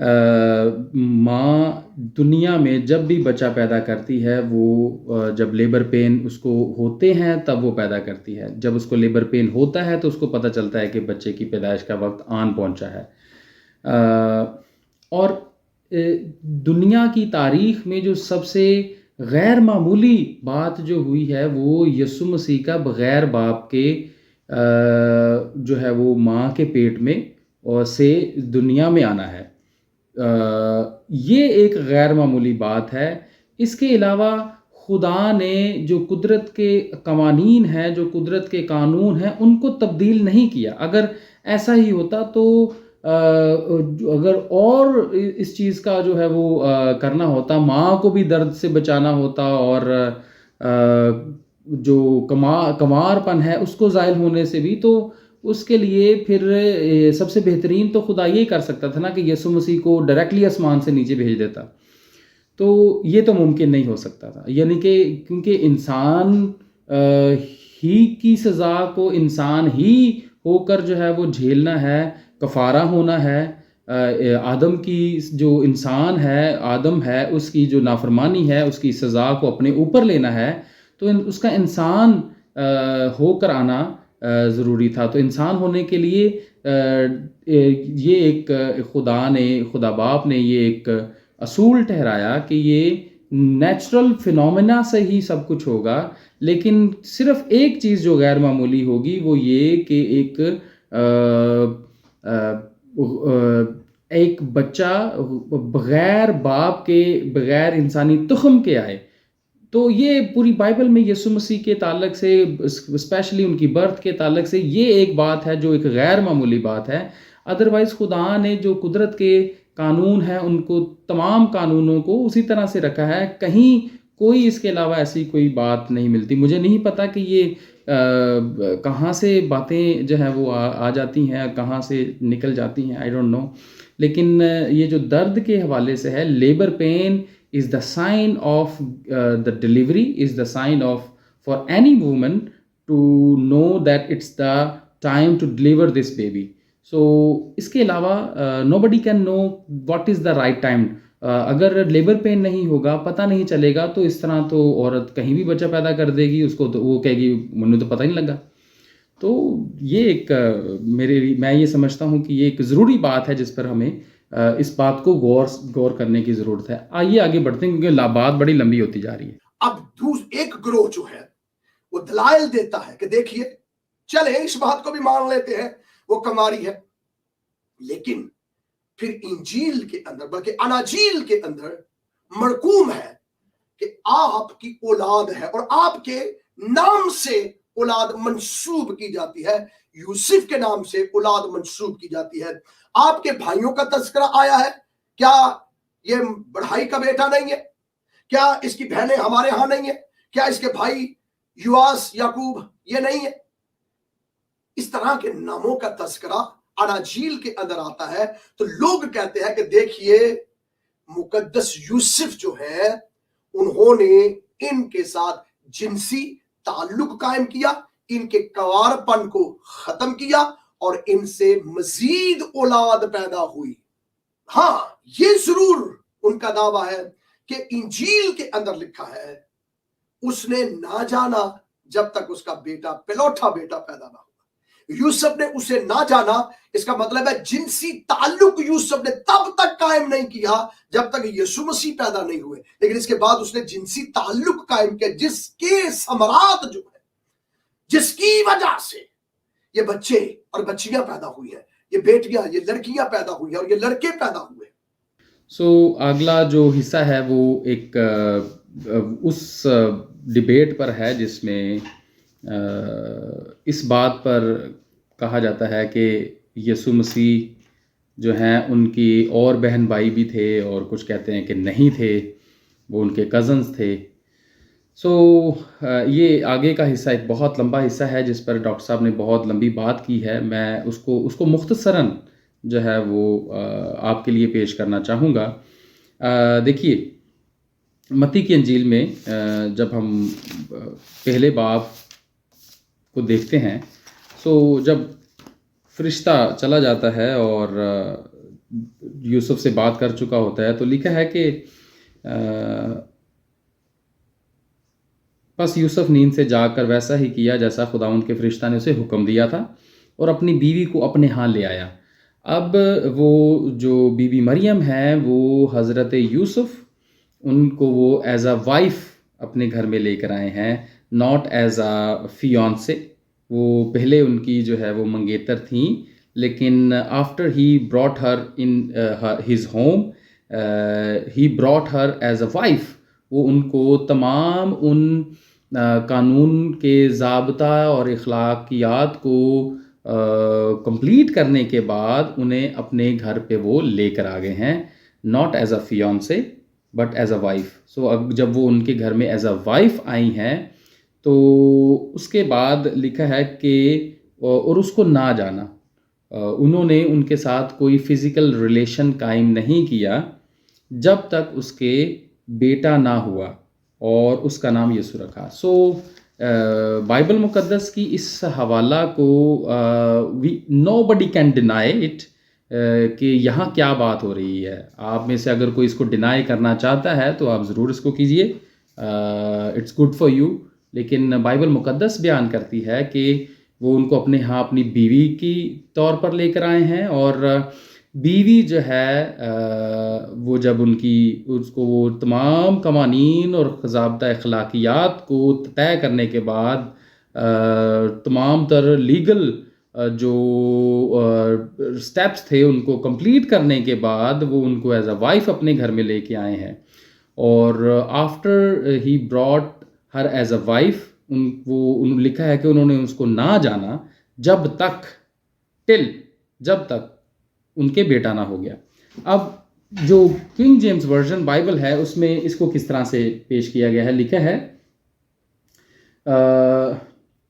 ماں دنیا میں جب بھی بچہ پیدا کرتی ہے وہ جب لیبر پین اس کو ہوتے ہیں تب وہ پیدا کرتی ہے. جب اس کو لیبر پین ہوتا ہے تو اس کو پتہ چلتا ہے کہ بچے کی پیدائش کا وقت آن پہنچا ہے. اور دنیا کی تاریخ میں جو سب سے غیر معمولی بات جو ہوئی ہے وہ یسوع مسیح کا بغیر باپ کے جو ہے وہ ماں کے پیٹ میں اور سے دنیا میں آنا ہے. یہ ایک غیر معمولی بات ہے. اس کے علاوہ خدا نے جو قدرت کے قوانین ہیں، جو قدرت کے قانون ہیں، ان کو تبدیل نہیں کیا. اگر ایسا ہی ہوتا تو اگر اور اس چیز کا جو ہے وہ کرنا ہوتا، ماں کو بھی درد سے بچانا ہوتا اور جو کمار پن ہے اس کو زائل ہونے سے بھی، تو اس کے لیے پھر سب سے بہترین تو خدا یہ کر سکتا تھا نا کہ یسوع مسیح کو ڈائریکٹلی آسمان سے نیچے بھیج دیتا. تو یہ تو ممکن نہیں ہو سکتا تھا، یعنی کہ کیونکہ انسان ہی کی سزا کو انسان ہی ہو کر جو ہے وہ جھیلنا ہے، کفارہ ہونا ہے. آدم کی جو انسان ہے، آدم ہے، اس کی جو نافرمانی ہے اس کی سزا کو اپنے اوپر لینا ہے. تو اس کا انسان ہو کر آنا ضروری تھا. تو انسان ہونے کے لیے یہ ایک خدا باپ نے یہ ایک اصول ٹھہرایا کہ یہ نیچرل فینومینا سے ہی سب کچھ ہوگا، لیکن صرف ایک چیز جو غیر معمولی ہوگی وہ یہ کہ ایک بچہ بغیر باپ کے، بغیر انسانی تخم کے آئے. تو یہ پوری بائبل میں یسوع مسیح کے تعلق سے، اسپیشلی ان کی برتھ کے تعلق سے، یہ ایک بات ہے جو ایک غیر معمولی بات ہے. ادروائز خدا نے جو قدرت کے قانون ہیں ان کو، تمام قانونوں کو اسی طرح سے رکھا ہے. کہیں کوئی اس کے علاوہ ایسی کوئی بات نہیں ملتی. مجھے نہیں پتا کہ یہ کہاں سے باتیں جو ہیں وہ آ جاتی ہیں، کہاں سے نکل جاتی ہیں، آئی ڈونٹ نو. لیکن یہ جو درد کے حوالے سے ہے، labour pain is the sign of the delivery, is the sign of for any woman to know that it's the time to deliver this baby. So اس کے علاوہ nobody can know what is the right time. اگر labour pain نہیں ہوگا، پتہ نہیں چلے گا، تو اس طرح تو عورت کہیں بھی بچہ پیدا کر دے گی، اس کو تو وہ کہے گی مجھے تو پتہ نہیں لگا. تو یہ ایک میں یہ سمجھتا ہوں کہ یہ ایک ضروری بات ہے جس پر ہمیں اس بات کو غور کرنے کی ضرورت ہے. آئیے آگے بڑھتے ہیں کیونکہ بات بڑی لمبی ہوتی جا رہی ہے. اب ایک گروہ جو ہے وہ دلائل دیتا ہے کہ دیکھیے چلے اس بات کو بھی مان لیتے ہیں وہ کماری ہے، لیکن پھر انجیل کے اندر، بلکہ اناجیل کے اندر مرقوم ہے کہ آپ کی اولاد ہے اور آپ کے نام سے اولاد منسوب کی جاتی ہے، یوسف کے نام سے اولاد منسوب کی جاتی ہے. آپ کے بھائیوں کا تذکرہ آیا ہے. کیا یہ بڑھائی کا بیٹا نہیں ہے؟ کیا اس کی بہنیں ہمارے ہاں نہیں ہیں؟ کیا اس کے بھائی یواس، یعقوب یہ نہیں ہے؟ اس طرح کے ناموں کا تذکرہ اناجیل کے اندر آتا ہے. تو لوگ کہتے ہیں کہ دیکھیے مقدس یوسف جو ہے انہوں نے ان کے ساتھ جنسی تعلق قائم کیا، ان کے کنوار پن کو ختم کیا اور ان سے مزید اولاد پیدا ہوئی. ہاں یہ ضرور ان کا دعویٰ ہے کہ انجیل کے اندر لکھا ہے اس نے نہ جانا جب تک اس کا بیٹا پلوٹا بیٹا پیدا نہ ہوا. یوسف نے اسے نہ جانا، اس کا مطلب ہے جنسی تعلق یوسف نے تب تک قائم نہیں کیا جب تک یسوع مسیح پیدا نہیں ہوئے، لیکن اس کے بعد اس نے جنسی تعلق قائم کیا جس کے ثمرات جو ہے، جس کی وجہ سے یہ بچے اور بچیاں پیدا ہوئی ہیں، یہ بیٹیاں، یہ لڑکیاں پیدا ہوئی ہیں اور یہ لڑکے پیدا ہوئے. اگلا جو حصہ ہے وہ ایک اس ڈیبیٹ پر ہے جس میں اس بات پر کہا جاتا ہے کہ یسوع مسیح جو ہیں ان کی اور بہن بھائی بھی تھے، اور کچھ کہتے ہیں کہ نہیں تھے، وہ ان کے کزنز تھے. یہ آگے کا حصہ ایک بہت لمبا حصہ ہے جس پر ڈاکٹر صاحب نے بہت لمبی بات کی ہے. میں اس کو مختصراً جو ہے وہ آپ کے لیے پیش کرنا چاہوں گا. دیکھیے متی کی انجیل میں جب ہم پہلے باب کو دیکھتے ہیں، جب فرشتہ چلا جاتا ہے اور یوسف سے بات کر چکا ہوتا ہے، تو لکھا ہے کہ بس یوسف نیند سے جاگ کر ویسا ہی کیا جیسا خداوند کے فرشتہ نے اسے حکم دیا تھا، اور اپنی بیوی کو اپنے ہاں لے آیا۔ اب وہ جو بی بی مریم ہے وہ حضرت یوسف ان کو وہ ایز اے وائف اپنے گھر میں لے کر آئے ہیں، ناٹ ایز اے فیانسے۔ وہ پہلے ان کی جو ہے وہ منگیتر تھیں، لیکن after he brought Hare in his home, he brought her as a wife. وہ ان کو تمام ان قانون کے ضابطہ اور اخلاقیات کو کمپلیٹ کرنے کے بعد انہیں اپنے گھر پہ وہ لے کر آ گئے ہیں، not as a fiance but as a wife. So اب جب وہ ان کے گھر میں ایز اے وائف آئی ہیں تو اس کے بعد لکھا ہے کہ اور اس کو نہ جانا، انہوں نے ان کے ساتھ کوئی فزیکل ریلیشن قائم نہیں کیا جب تک اس کے بیٹا نہ ہوا، اور اس کا نام یسوع رکھا۔ سو بائبل مقدس کی اس حوالہ کو نو بڈی کین ڈینائی اٹ، کہ یہاں کیا بات ہو رہی ہے۔ آپ میں سے اگر کوئی اس کو ڈینائی کرنا چاہتا ہے تو آپ ضرور اس کو کیجئے، اٹس گڈ فار یو۔ لیکن بائبل مقدس بیان کرتی ہے کہ وہ ان کو اپنے ہاں اپنی بیوی کی طور پر لے کر آئے ہیں، اور بیوی جو ہے وہ جب ان کی اس کو وہ تمام قوانین اور ضابطہ اخلاقیات کو طے کرنے کے بعد تمام تر لیگل جو سٹیپس تھے ان کو کمپلیٹ کرنے کے بعد وہ ان کو ایز اے وائف اپنے گھر میں لے کے آئے ہیں، اور after he brought her as a wife, لکھا ہے کہ انہوں نے اس کو نہ جانا جب تک ان کے بیٹا نہ ہو گیا۔ اب جو کنگ جیمز ورژن بائبل ہے اس میں اس کو کس طرح سے پیش کیا گیا ہے، لکھا ہے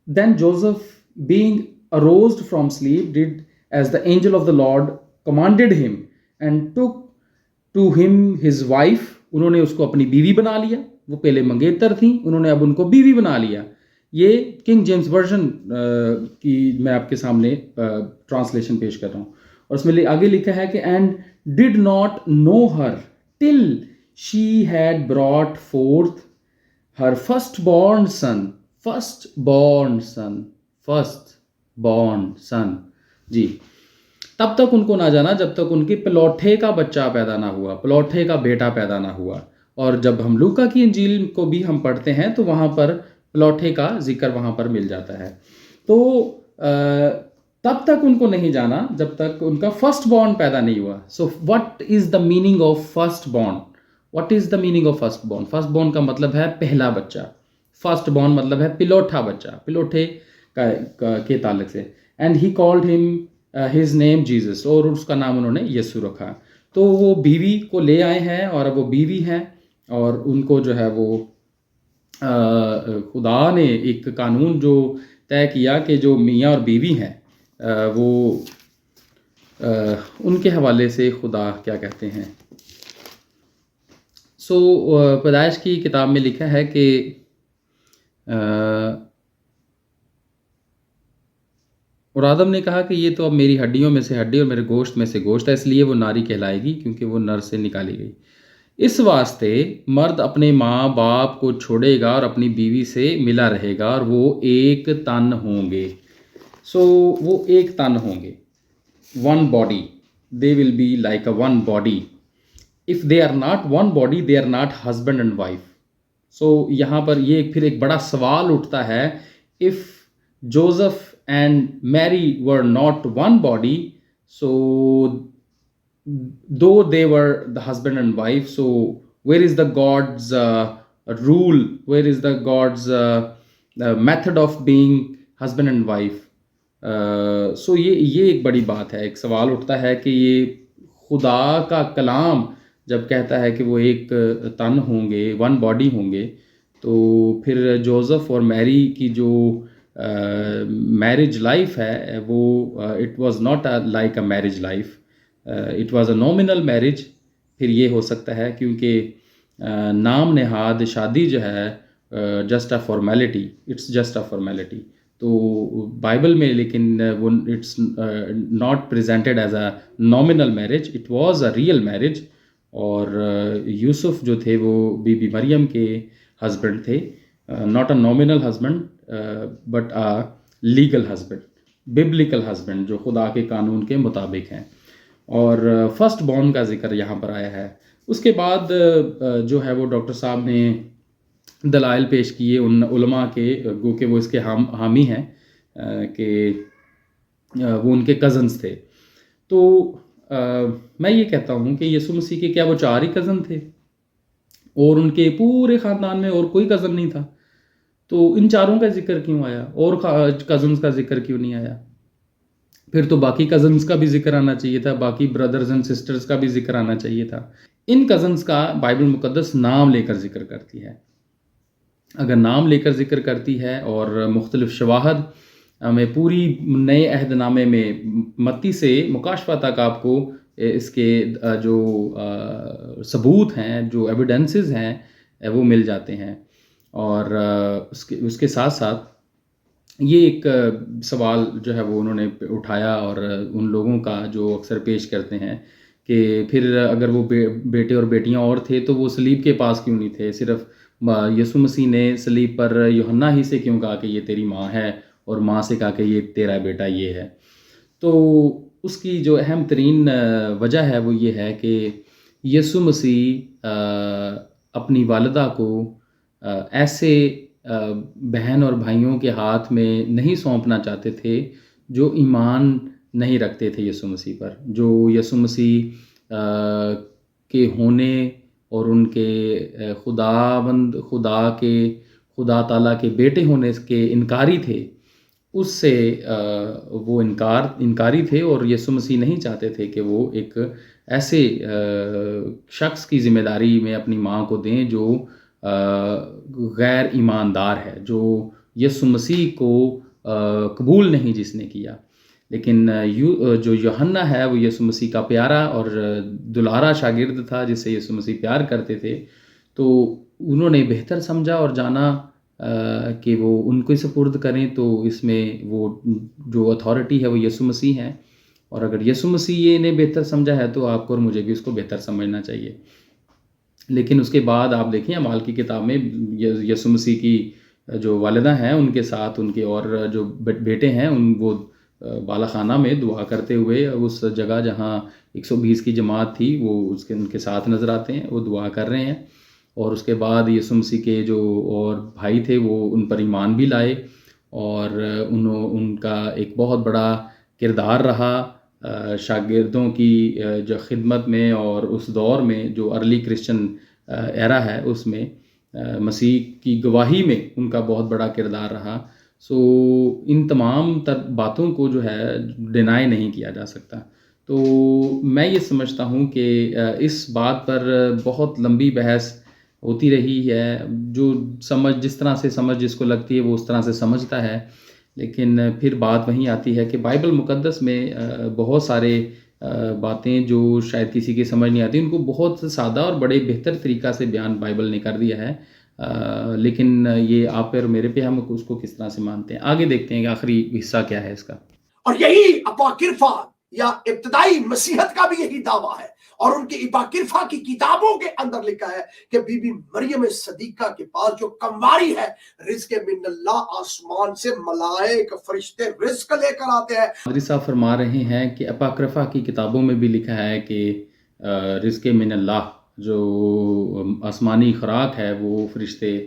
Then Joseph being arose from sleep did as the angel of the Lord commanded him and took to him his wife۔ انہوں نے اس کو اپنی بیوی بنا لیا، وہ پہلے منگیتر تھیں، انہوں نے اب ان کو بیوی بنا لیا۔ یہ کنگ جیمز ورژن کی میں آپ کے سامنے ٹرانسلیشن پیش کر رہا ہوں، اور اس میں آگے لکھا ہے کہ and did not know her till she had brought forth her first born son. جی، تب تک ان کو نہ جانا جب تک ان کے پلوٹھے کا بچہ پیدا نہ ہوا، پلوٹھے کا بیٹا پیدا نہ ہوا۔ اور جب ہم لوکا کی انجیل کو بھی ہم پڑھتے ہیں تو وہاں پر پلوٹھے کا ذکر وہاں پر مل جاتا ہے۔ تو تب تک ان کو نہیں جانا جب تک ان کا فرسٹ بورن پیدا نہیں ہوا۔ So what is the meaning of first born? What is the meaning of first born? First born کا مطلب ہے پہلا بچہ، فرسٹ بورن مطلب ہے پلوٹھا بچہ، پلوٹھے کے تعلق سے۔ اینڈ ہی کالڈ ہم ہز نیم جیزس، اور اس کا نام انہوں نے یسوع رکھا۔ تو وہ بیوی کو لے آئے ہیں، اور اب وہ بیوی ہیں، اور ان کو جو ہے وہ خدا نے ایک قانون جو طے کیا کہ جو میاں اور بیوی ہیں وہ ان کے حوالے سے خدا کیا کہتے ہیں۔ سو پیدائش کی کتاب میں لکھا ہے کہ اور آدم نے کہا کہ یہ تو اب میری ہڈیوں میں سے ہڈی اور میرے گوشت میں سے گوشت ہے، اس لیے وہ ناری کہلائے گی کیونکہ وہ نر سے نکالی گئی۔ اس واسطے مرد اپنے ماں باپ کو چھوڑے گا اور اپنی بیوی سے ملا رہے گا، اور وہ ایک تن ہوں گے۔ سو وہ ایک تن ہوں گے، one body, they will be like a one body. If they are not one body they are not husband and wife. So یہاں پر یہ پھر ایک بڑا سوال اٹھتا ہے، if Joseph and Mary were not one body, so though they were the husband and wife, so where is the God's rule, where is the God's method of being husband and wife? So یہ ایک بڑی بات ہے، ایک سوال اٹھتا ہے کہ یہ خدا کا کلام جب کہتا ہے کہ وہ ایک تن ہوں گے، ون باڈی ہوں گے، تو پھر جوزف اور میری کی جو میرج لائف ہے وہ it was not like a marriage life, it was a nominal marriage. پھر یہ ہو سکتا ہے کیونکہ نام نہاد شادی جو ہے just a formality, it's just a formality. تو بائبل میں لیکن وہ it's not presented as a nominal marriage, it was a real marriage. اور یوسف جو تھے وہ بی بی مریم کے ہسبینڈ تھے، not a nominal husband but a legal husband, biblical husband جو خدا کے قانون کے مطابق ہیں. اور فرسٹ بورن کا ذکر یہاں پر آیا ہے. اس کے بعد جو ہے وہ ڈاکٹر صاحب نے دلائل پیش کیے ان علماء کے، گو کہ وہ اس کے حامی ہیں کہ وہ ان کے کزنز تھے. تو میں یہ کہتا ہوں کہ یسوع مسیح کے کیا وہ 4 ہی کزن تھے اور ان کے پورے خاندان میں اور کوئی کزن نہیں تھا؟ تو ان 4 کا ذکر کیوں آیا اور کزنز کا ذکر کیوں نہیں آیا؟ پھر تو باقی کزنز کا بھی ذکر آنا چاہیے تھا، باقی بردرز اینڈ سسٹرز کا بھی ذکر آنا چاہیے تھا. ان کزنز کا بائبل مقدس نام لے کر ذکر کرتی ہے. اگر نام لے کر ذکر کرتی ہے اور مختلف شواہد میں پوری نئے عہد نامے میں متی سے مکاشفہ تک آپ کو اس کے جو ثبوت ہیں، جو ایویڈنسز ہیں وہ مل جاتے ہیں. اور اس کے ساتھ ساتھ یہ ایک سوال جو ہے وہ انہوں نے اٹھایا اور ان لوگوں کا جو اکثر پیش کرتے ہیں کہ پھر اگر وہ بیٹے اور بیٹیاں اور تھے تو وہ صلیب کے پاس کیوں نہیں تھے؟ صرف یسوع مسیح نے صلیب پر یوحنا ہی سے کیوں کہا کہ یہ تیری ماں ہے اور ماں سے کہا کہ یہ تیرا بیٹا یہ ہے؟ تو اس کی جو اہم ترین وجہ ہے وہ یہ ہے کہ یسوع مسیح اپنی والدہ کو ایسے بہن اور بھائیوں کے ہاتھ میں نہیں سونپنا چاہتے تھے جو ایمان نہیں رکھتے تھے یسوع مسیح پر، جو یسوع مسیح کے ہونے اور ان کے خدا تعالیٰ کے بیٹے ہونے کے انکاری تھے. اس سے وہ انکاری تھے اور یسوع مسیح نہیں چاہتے تھے کہ وہ ایک ایسے شخص کی ذمہ داری میں اپنی ماں کو دیں جو غیر ایماندار ہے، جو یسوع مسیح کو قبول نہیں جس نے کیا. لیکن جو یوحنا ہے وہ یسوع مسیح کا پیارا اور دلارا شاگرد تھا جس سے یسوع مسیح پیار کرتے تھے. تو انہوں نے بہتر سمجھا اور جانا کہ وہ ان کو سپرد کریں، تو اس میں وہ جو اتھارٹی ہے وہ یسوع مسیح ہے. اور اگر یسوع مسیح یہ انہیں بہتر سمجھا ہے تو آپ کو اور مجھے بھی اس کو بہتر سمجھنا چاہیے. لیکن اس کے بعد آپ دیکھیں اعمال کی کتاب میں یسوع مسیح کی جو والدہ ہیں ان کے ساتھ ان کے اور جو بیٹے ہیں وہ بالا خانہ میں دعا کرتے ہوئے اس جگہ جہاں 120 کی جماعت تھی وہ ان کے ساتھ نظر آتے ہیں، وہ دعا کر رہے ہیں. اور اس کے بعد یسوع مسیح کے جو اور بھائی تھے وہ ان پر ایمان بھی لائے اور ان کا ایک بہت بڑا کردار رہا شاگردوں کی جو خدمت میں. اور اس دور میں جو ارلی کرسچن ایرا ہے اس میں مسیح کی گواہی میں ان کا بہت بڑا کردار رہا. سو ان تمام باتوں کو جو ہے ڈینائی نہیں کیا جا سکتا. تو میں یہ سمجھتا ہوں کہ اس بات پر بہت لمبی بحث ہوتی رہی ہے. جو جس طرح سے سمجھ جس کو لگتی ہے وہ اس طرح سے سمجھتا ہے. لیکن پھر بات وہیں آتی ہے کہ بائبل مقدس میں بہت سارے باتیں جو شاید کسی کی سمجھ نہیں آتی ان کو بہت سادہ اور بڑے بہتر طریقہ سے بیان بائبل نے کر دیا ہے. لیکن یہ آپ پر میرے پہ ہم اس کو کس طرح سے مانتے ہیں. آگے دیکھتے ہیں کہ آخری حصہ کیا ہے اس کا. اور یہی اپاکرفا یا ابتدائی مسیحت کا بھی یہی دعویٰ ہے. اور ان کی اپاکرفا کی کتابوں کے اندر لکھا ہے کہ بی بی مریم صدیقہ کے پاس جو کمواری ہے رزق من اللہ، آسمان سے ملائک فرشتے رزق لے کر آتے ہیں. پادری صاحب فرما رہے ہیں کہ اپاکرفا کی کتابوں میں بھی لکھا ہے کہ رزق من اللہ جو آسمانی خوراک ہے وہ فرشتے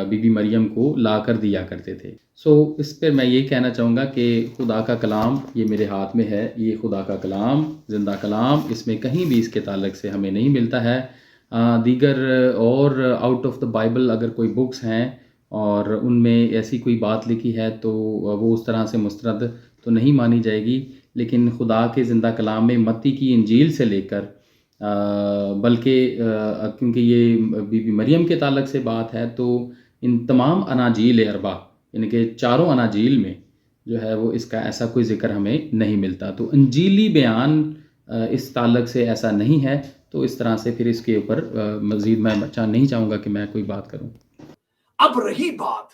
بی بی مریم کو لا کر دیا کرتے تھے. سو اس پر میں یہ کہنا چاہوں گا کہ خدا کا کلام یہ میرے ہاتھ میں ہے، یہ خدا کا کلام زندہ کلام، اس میں کہیں بھی اس کے تعلق سے ہمیں نہیں ملتا ہے. دیگر اور آؤٹ آف دا بائبل اگر کوئی بکس ہیں اور ان میں ایسی کوئی بات لکھی ہے تو وہ اس طرح سے مسترد تو نہیں مانی جائے گی. لیکن خدا کے زندہ کلام میں متی کی انجیل سے لے کر بلکہ کیونکہ یہ بی بی مریم کے تعلق سے بات ہے تو ان تمام اناجیل اربع یعنی کہ 4 اناجیل میں جو ہے وہ اس کا ایسا کوئی ذکر ہمیں نہیں ملتا. تو انجیلی بیان اس تعلق سے ایسا نہیں ہے. تو اس طرح سے پھر اس کے اوپر مزید میں نہیں چاہوں گا کہ میں کوئی بات کروں. اب رہی بات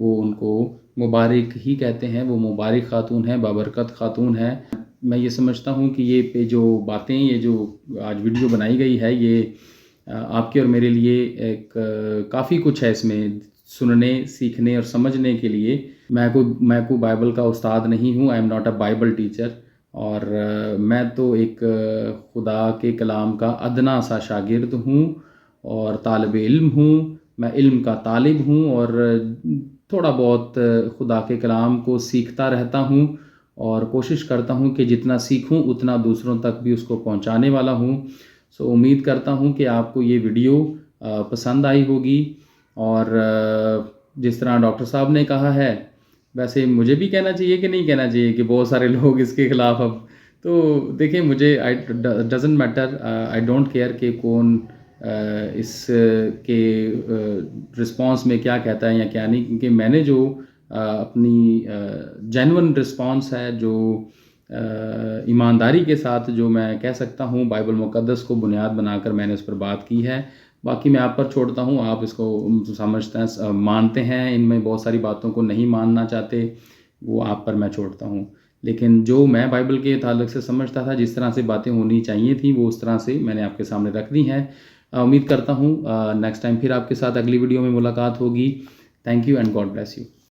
وہ ان کو مبارک ہی کہتے ہیں، وہ مبارک خاتون ہیں، بابرکت خاتون ہیں۔ میں یہ سمجھتا ہوں کہ یہ پہ جو باتیں، یہ جو آج ویڈیو بنائی گئی ہے، یہ آپ کے اور میرے لیے ایک کافی کچھ ہے اس میں سننے، سیکھنے اور سمجھنے کے لیے۔ میں کوئی بائبل کا استاد نہیں ہوں، I am not a Bible teacher, اور میں تو ایک خدا کے کلام کا ادنا سا شاگرد ہوں اور طالب علم ہوں۔ میں علم کا طالب ہوں اور تھوڑا بہت خدا کے کلام کو سیکھتا رہتا ہوں، اور کوشش کرتا ہوں کہ جتنا سیکھوں اتنا دوسروں تک بھی اس کو پہنچانے والا ہوں۔ سو امید کرتا ہوں کہ آپ کو یہ ویڈیو پسند آئی ہوگی، اور جس طرح ڈاکٹر صاحب نے کہا ہے، ویسے مجھے بھی کہنا چاہیے کہ نہیں کہنا چاہیے کہ بہت سارے لوگ اس کے خلاف اب تو دیکھیں، مجھے doesn't matter, I don't care کہ کون اس کے رسپانس میں کیا کہتا ہے یا کیا نہیں، کیونکہ میں نے جو اپنی جینون رسپانس ہے، جو ایمانداری کے ساتھ جو میں کہہ سکتا ہوں، بائبل مقدس کو بنیاد بنا کر میں نے اس پر بات کی ہے۔ باقی میں آپ پر چھوڑتا ہوں، آپ اس کو سمجھتے ہیں، مانتے ہیں، ان میں بہت ساری باتوں کو نہیں ماننا چاہتے، وہ آپ پر میں چھوڑتا ہوں۔ لیکن جو میں بائبل کے تعلق سے سمجھتا تھا، جس طرح سے باتیں ہونی چاہیے تھیں، وہ اس طرح سے میں نے آپ کے سامنے رکھ دی ہیں۔ امید کرتا ہوں نیکسٹ ٹائم پھر آپ کے ساتھ اگلی ویڈیو میں ملاقات ہوگی۔ Thank you and God bless you.